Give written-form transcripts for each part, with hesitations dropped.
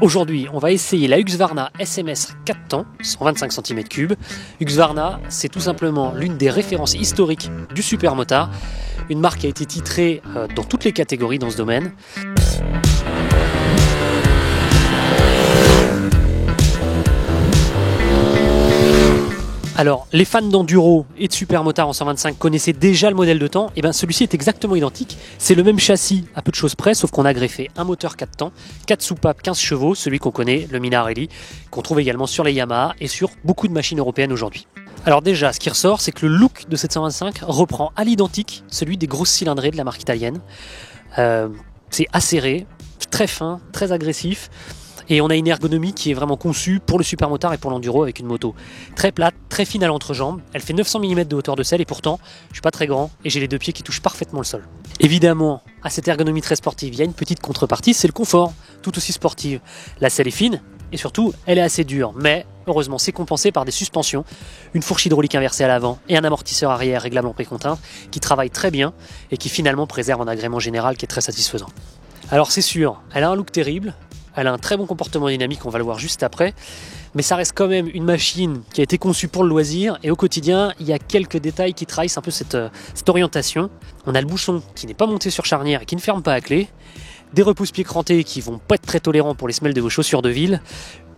Aujourd'hui, on va essayer la Husqvarna SMS 4 temps, 125 cm3. Husqvarna, c'est tout simplement l'une des références historiques du supermotard, une marque qui a été titrée dans toutes les catégories dans ce domaine. Alors, les fans d'enduro et de supermotard en 125 connaissaient déjà le modèle de temps, et bien celui-ci est exactement identique. C'est le même châssis à peu de choses près, sauf qu'on a greffé un moteur 4 temps, 4 soupapes 15 chevaux, celui qu'on connaît, le Minarelli, qu'on trouve également sur les Yamaha et sur beaucoup de machines européennes aujourd'hui. Alors déjà, ce qui ressort, c'est que le look de cette 125 reprend à l'identique celui des grosses cylindrées de la marque italienne. C'est acéré, très fin, très agressif. Et on a une ergonomie qui est vraiment conçue pour le supermotard et pour l'enduro avec une moto très plate, très fine à l'entrejambe. Elle fait 900 mm de hauteur de selle et pourtant, je ne suis pas très grand et j'ai les deux pieds qui touchent parfaitement le sol. Évidemment, à cette ergonomie très sportive, il y a une petite contrepartie, c'est le confort, tout aussi sportive. La selle est fine et surtout, elle est assez dure, mais heureusement, c'est compensé par des suspensions, une fourche hydraulique inversée à l'avant et un amortisseur arrière réglable en précontinence qui travaillent très bien et qui finalement préserve un agrément général qui est très satisfaisant. Alors c'est sûr, elle a un look terrible. Elle a un très bon comportement dynamique, on va le voir juste après, mais ça reste quand même une machine qui a été conçue pour le loisir et au quotidien, il y a quelques détails qui trahissent un peu cette orientation. On a le bouchon qui n'est pas monté sur charnière et qui ne ferme pas à clé, des repousse-pieds crantés qui vont pas être très tolérants pour les semelles de vos chaussures de ville,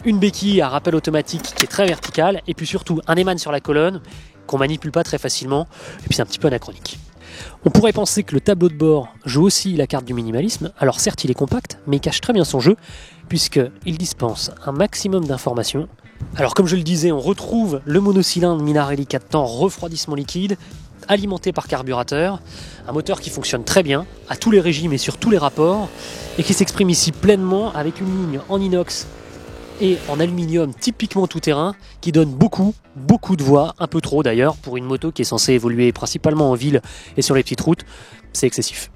une béquille à rappel automatique qui est très verticale et puis surtout un éman sur la colonne qu'on manipule pas très facilement et puis c'est un petit peu anachronique. On pourrait penser que le tableau de bord joue aussi la carte du minimalisme. Alors certes, il est compact, mais il cache très bien son jeu, puisqu'il dispense un maximum d'informations. Alors comme je le disais, on retrouve le monocylindre Minarelli 4 temps refroidissement liquide, alimenté par carburateur, un moteur qui fonctionne très bien, à tous les régimes et sur tous les rapports, et qui s'exprime ici pleinement avec une ligne en inox et en aluminium typiquement tout-terrain qui donne beaucoup de voix, un peu trop d'ailleurs pour une moto qui est censée évoluer principalement en ville et sur les petites routes, c'est excessif.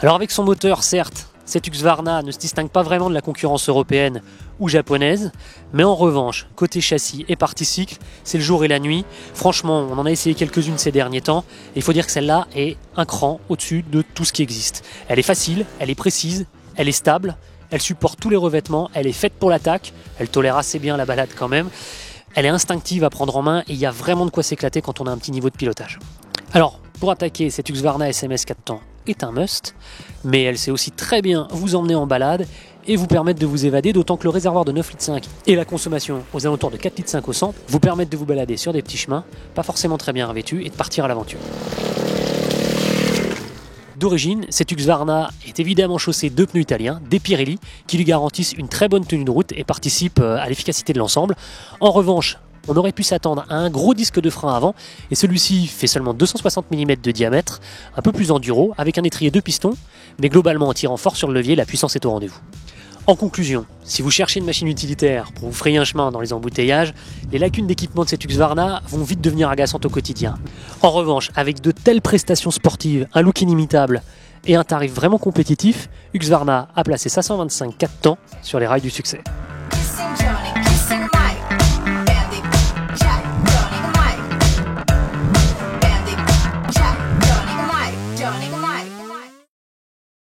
Alors avec son moteur certes, cette Husqvarna ne se distingue pas vraiment de la concurrence européenne ou japonaise, mais en revanche, côté châssis et partie cycle, c'est le jour et la nuit. Franchement, on en a essayé quelques-unes ces derniers temps, et il faut dire que celle-là est un cran au-dessus de tout ce qui existe. Elle est facile, elle est précise, elle est stable, elle supporte tous les revêtements, elle est faite pour l'attaque, elle tolère assez bien la balade quand même, elle est instinctive à prendre en main, et il y a vraiment de quoi s'éclater quand on a un petit niveau de pilotage. Alors, pour attaquer, cette Husqvarna SMS 4 temps est un must, mais elle sait aussi très bien vous emmener en balade et vous permettre de vous évader, d'autant que le réservoir de 9,5 litres et la consommation aux alentours de 4,5 litres au 100 vous permettent de vous balader sur des petits chemins, pas forcément très bien revêtus, et de partir à l'aventure. D'origine, cette Husqvarna est évidemment chaussée de pneus italiens, des Pirelli, qui lui garantissent une très bonne tenue de route et participent à l'efficacité de l'ensemble. En revanche, on aurait pu s'attendre à un gros disque de frein avant, et celui-ci fait seulement 260 mm de diamètre, un peu plus enduro, avec un étrier 2 pistons, mais globalement en tirant fort sur le levier, la puissance est au rendez-vous. En conclusion, si vous cherchez une machine utilitaire pour vous frayer un chemin dans les embouteillages, les lacunes d'équipement de cette Husqvarna vont vite devenir agaçantes au quotidien. En revanche, avec de telles prestations sportives, un look inimitable et un tarif vraiment compétitif, Husqvarna a placé sa 125 4 temps sur les rails du succès.